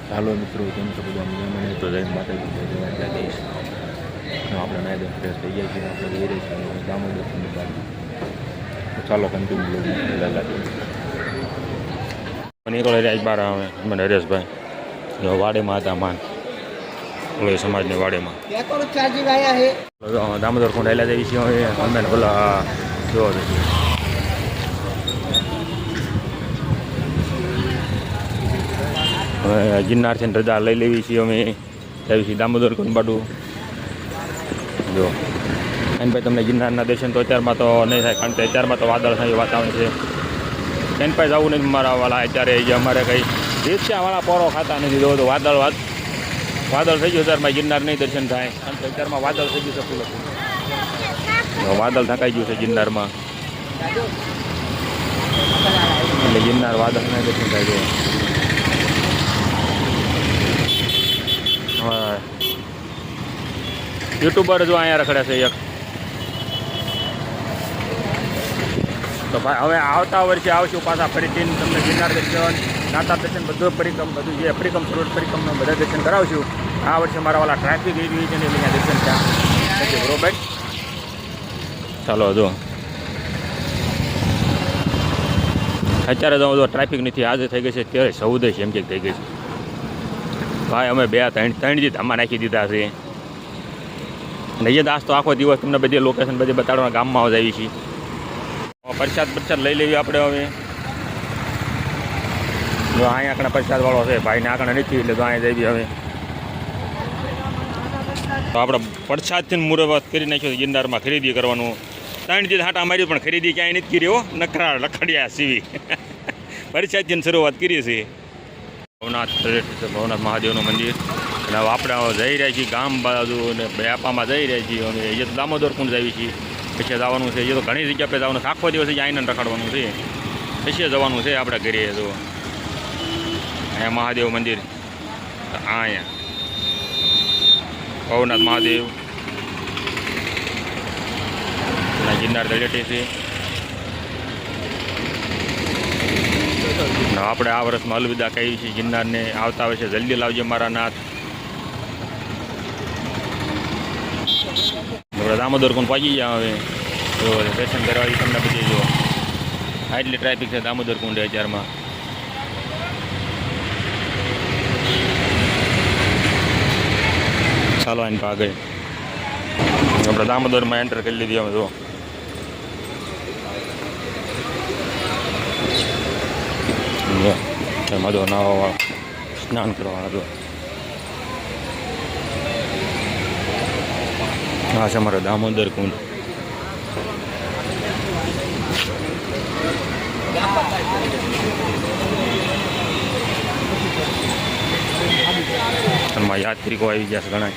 હાલો મિત્રો, કેમ છો બધા મજામાં? તો જઈને માતાજી જગદીશ આપણે નાય દસ ફ્રેશ થઈ ગયા છીએ. આપણે જઈ રહી છીએ દામોદરની બાજુ. તો ચાલો કન્ટિન્યુ લગાવી નીકળે રહ્યા બાર આવે મને હરેશભાઈ વાડેમાં હતા માન ઓલે સમાજની વાડેમાં દામોદર કુંડ આવેલા જઈએ છીએ અમે પેલા જો હવે ગિરનારથી રજા લઈ લેવી છીએ અમે આવી છીએ દામોદર કુંડ બાજુ. જો એન ભાઈ તમને ગિરનારના દર્શન તો અત્યારમાં તો નહીં થાય, કારણ કે અત્યારમાં તો વાદળ થાય વાતાવરણ છે. એન પાસે જવું નથી મારા વાળા અત્યારે જે અમારે કંઈ રિક્ષાવાળા પોરો ખાતા નથી. જો તો વાદળ થઈ ગયું અત્યારમાં ગિરનાર નહીં દર્શન થાય, કારણ કે અત્યારમાં વાદળ થઈ ગયું છે ફૂલ. વાદળ થકાઈ ગયું છે ગિરનારમાં, એટલે ગિરનાર વાદળ નહીં દર્શન થાય છે. હા, યુટ્યુબર જો અહીંયા રખડે છે એક. તો ભાઈ હવે આવતા વર્ષે આવશું પાછા ફરીથી તમને ગિરનાર દર્શન, નાતા દર્શન બધું બધું જે પરિક્રમ સરોવર પરિક્રમનું બધા દર્શન કરાવશું. આ વર્ષે મારા વાળા ટ્રાફિક એવી છે ને અહીંયા દર્શન ત્યાં બરોબર. ચાલો જો અત્યારે તો ટ્રાફિક નથી, આજે થઈ ગઈ છે ત્યારે 14 એમ કે થઈ ગઈ છે. ભાઈ અમે 2-3 દી ધામા નાખી દીધા છે. અને એ દાસ તો આખો દિવસ તમને બધી લોકેશન બધી બતાડવાના ગામમાં આવી છીએ. પ્રસાદ લઈ લેવી આપણે. હવે જો અહીંયા આગળ પ્રસાદવાળો છે ભાઈને આગળ નથી, એટલે તો અહીંયા જઈએ. હવે તો આપણે પ્રસાદથી મુહૂર્ત કરી નાખ્યો ગિરનારમાં ખરીદી કરવાનું. 3 દી હાટા મારી પણ ખરીદી ક્યાંય નથી કરી. નખરા લખડ્યા સીવી પ્રસાદથી શરૂઆત કરી છે. ભવનાથ મહાદેવનું મંદિર. અને હવે આપણે જઈ રહ્યા છીએ ગામ બાજુ અને વ્યાપામાં જઈ રહ્યા છીએ. અમે એ તો દામોદર કુંડ જઈએ છીએ. પછી જવાનું છે, એ તો ઘણી જગ્યા પર જવાનું છે. આખો દિવસ આઈને રખડવાનું છે. પછી જવાનું છે આપણે ઘરે. તો અહીંયા મહાદેવ મંદિર, અહીંયા ભવનાથ મહાદેવ ગિરનાર તળેટી છે. આપણે આ વર્ષમાં અલવિદા કહીએ છીએ ગિરનારને. આવતા વર્ષે જલ્દી લાવજો મારા નાથ. આપણે દામોદર કુંડ પહોંચી ગયા. હવે જો દર્શન કરવા તમને બધી જો આટલી ટ્રાફિક છે દામોદર કુંડ અત્યારમાં. ચાલો આને આગળ આપણે દામોદરમાં એન્ટર કરી લીધી. અમે જો એમાં જો નાવા સ્નાન કરવાના. જો આ છે અમારો દામોદર કુંડ. એમાં યાત્રિકો આવી ગયા છે ઘણા.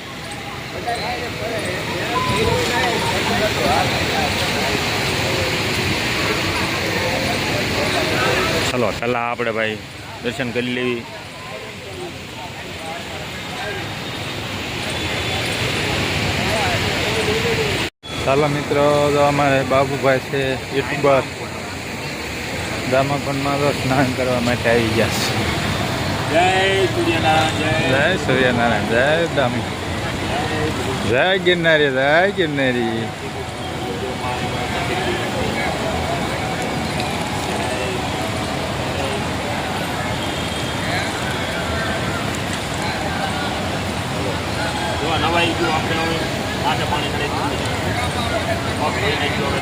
ચાલો પહેલાં આપણે ભાઈ દર્શન કરી લેવી. ચાલો મિત્રો, તો અમારે બાબુભાઈ છે યુટ્યુબર, દામોદરમાં તો સ્નાન કરવા માટે આવી ગયા છે. જય સૂર્યનારાયણ, જય દામ, જય ગિરનારી, જય ગિરનારી.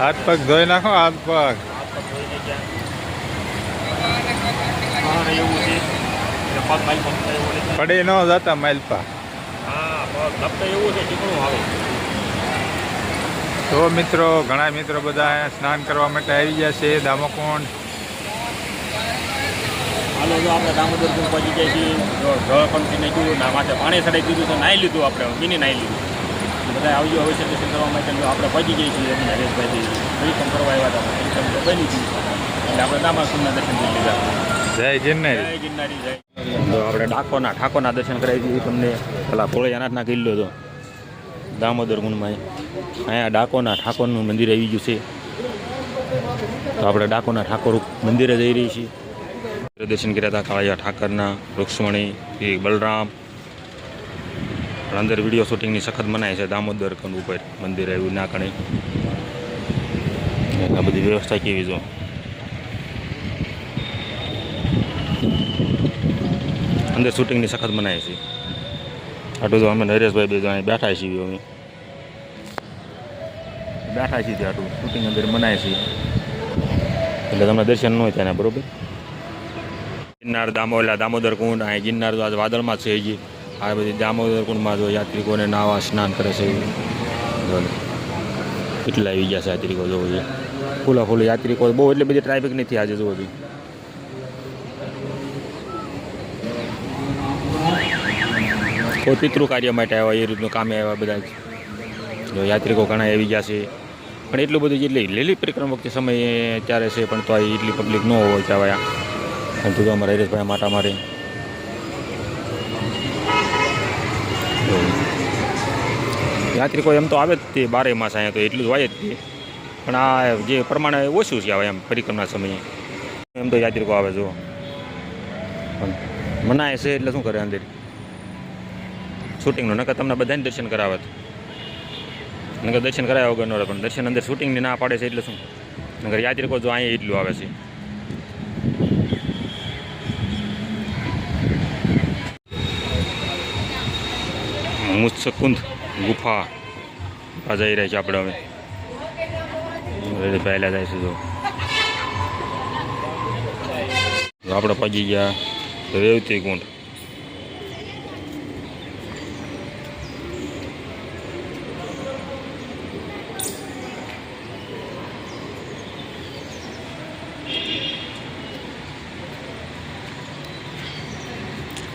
હાથ પગ ધોઈ નાખો, હાથ પગ પડી ન જતા માલપા. તો મિત્રો, ઘણા મિત્રો બધા સ્નાન કરવા માટે આવી ગયા છે દામોકુંડ. હાલો જો આપણે દામોદર કુંડ પહોંચી જાય છીએ. જળ પંક્તિ નાખ્યું, માથે પાણી ચડાવી દીધું છે. નાહી લીધું આપણે, મિની નાહી લીધું. બધા આવજો હવે છે દર્શન કરવા માટે. આપણે પહોંચી જઈએ છીએ. અમે હરેશભાઈથી પરિક્રમ કરવા આવ્યા હતા, બની ગયું એટલે આપણે દામોદરના દર્શન કરી લીધા. જય ગિરનારી, જય ગિરનારી, જય. જો આપણે ઠાકોરના દર્શન કરાવી દીધું તમને. પેલા ભોળિયાનાથના કિલ્લો હતો દામોદર કુંડમાં. અહીંયા ઠાકોરનું મંદિર આવી ગયું છે. તો આપણે ઠાકોરના મંદિરે જઈ રહી છીએ. દર્શન કર્યા હતા કાળિયા ઠાકરના, રૂક્ષ્મણી, શ્રી બલરામ. પણ અંદર વિડીયો શૂટિંગની સખત મનાય છે દામોદર કંડ ઉપર મંદિર આવ્યું ના કણે. આ બધી વ્યવસ્થા કેવી જો. અંદર શૂટિંગની સખત મનાય છે. આટલું તો અમે નરેશભાઈ બે અહીં બેઠા છીએ. અમે બેઠા છીએ આટલું શૂટિંગ અંદર મનાય છે એટલે તમને દર્શન ન હોય ત્યાં બરોબર. ગિરનાર દામોદર કુંડ અહીં ગિરનાર તો આજ વાદળમાં જ છે. હજી આ બધી દામોદર કુંડમાં જો યાત્રિકોને નાવા સ્નાન કરે છે. કેટલા આવી ગયા છે યાત્રિકો જોવો જોઈએ. ફૂલ યાત્રિકો બહુ એટલે બધી ટ્રાફિક નથી આજે જોવો જોઈએ. કોઈ પિતૃ કાર્ય માટે આવ્યા એ રીતનું કામે આવ્યા બધા જ જો યાત્રિકો ઘણા આવી ગયા છે. પણ એટલું બધું જેટલી લીલી પરિક્રમા વખતે સમય ત્યારે છે પણ તો એટલી પબ્લિક ન હોય ત્યાં અને તું તો અમારા હરેશભાઈ માટા મારે. યાત્રિકો એમ તો આવે જ તે 12 માસ અહીંયા તો એટલું જ હોય જ તે. પણ આ જે પ્રમાણે ઓછું છે આવે એમ પરિક્રમા સમયે એમ તો યાત્રિકો આવે જો. પણ મનાય છે એટલે શું કરે અંદર શૂટિંગનું નકર તમને બધાને દર્શન કરાવે. નકર દર્શન કરાવ્યા વગર ન રહે પણ દર્શન અંદર શૂટિંગની ના પાડે છે એટલે શું. નકર યાત્રિકો જો અહીંયા એટલું આવે છે. મુત્સકુંદ ગુફા આ જઈ રહ્યા છે આપણે હવે પહેલાં જાય છે જો આપણે પહોંચી ગયા રેવતી કુંડ.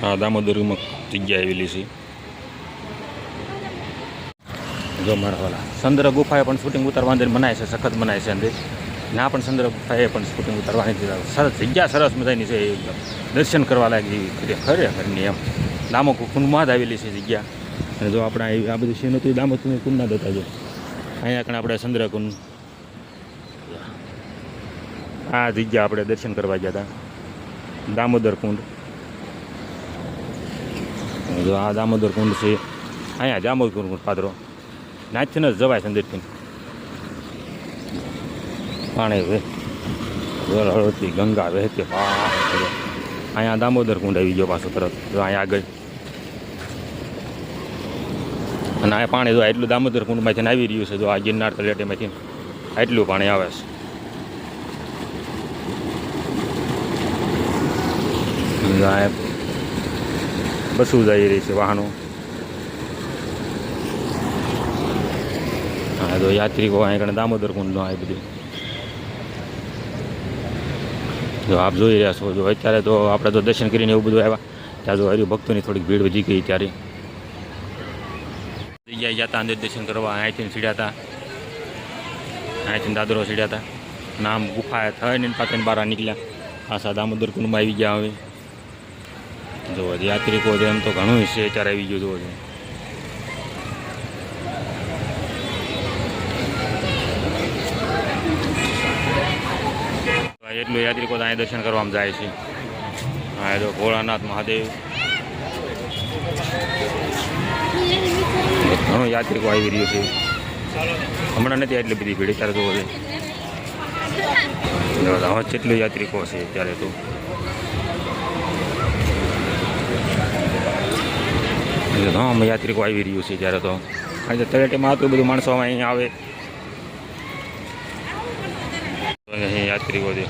હા દામોદરમાં જગ્યા આવેલી છે જો મારા વાલા. ચંદ્ર ગુફાએ પણ શૂટિંગ ઉતારવા અંદર મનાય છે સખત મનાય છે અંદર. ના પણ ચંદ્ર ગુફાએ પણ શૂટિંગ ઉતારવાની સરસ જગ્યા સરસ મજાની છે એકદમ દર્શન કરવા લાગે એવી ખરેખરની એમ. દામોદર કુંડમાં જ આવેલી છે જગ્યા. અને જો આપણે આ બધું છે નહોતું દામોદર કુંડના જ હતા જો. અહીંયા કણ આપણે ચંદ્રકુંડ આ જગ્યા આપણે દર્શન કરવા ગયા હતા દામોદર કુંડ. જો આ દામોદર કુંડ છે. અહીંયા દામોદર કુંડ પાદરો નાચથી જ જવાય છે અંદરથી. પાણી હળવતી ગંગા વહેતી અહીંયા દામોદર કુંડ આવી ગયો પાછો તરત જો અહીંયા આગળ. અને આ પાણી જો એટલું દામોદર કુંડમાંથી આવી રહ્યું છે જો આ ગિરનાર તળેટીમાંથી એટલું પાણી આવે છે. બસું જઈ રહી છે વાહનો. હા તો યાત્રિકો અહીં કણે દામોદર કુંડનો આ બધું જો આપ જોઈ રહ્યા છો. જો અત્યારે તો આપણે તો દર્શન કરીને એવું બધું આવ્યા ત્યાં જો હરિભક્તોની થોડીક ભીડ વધી ગઈ ત્યારે જગ્યાએ ગયા હતા અંદર દર્શન કરવા. અહીંથી સીડ્યા હતા અહીંથી દાદરો સીડ્યા હતા. નામ ગુફા થઈને પાછળ બહાર નીકળ્યા પાછા દામોદર કુંડમાં આવી ગયા. હવે જો યાત્રિકો એમ તો ઘણું છે અત્યારે આવી ગયું જોવો. એટલું યાત્રિકો અહીંયા દર્શન કરવામાં જાય છે. હા જો ભોળાનાથ મહાદેવ ઘણો યાત્રિકો આવી રહ્યું છે. હમણાં નથી એટલી બધી ભીડ અત્યારે જોવો છે. હવે કેટલું યાત્રિકો છે અત્યારે તો. હા યાત્રિકો આવી રહ્યું છે ત્યારે તો. આજે તળેટીમાં આટલું બધું માણસો અહીંયા આવે અહીં યાત્રિકો છે.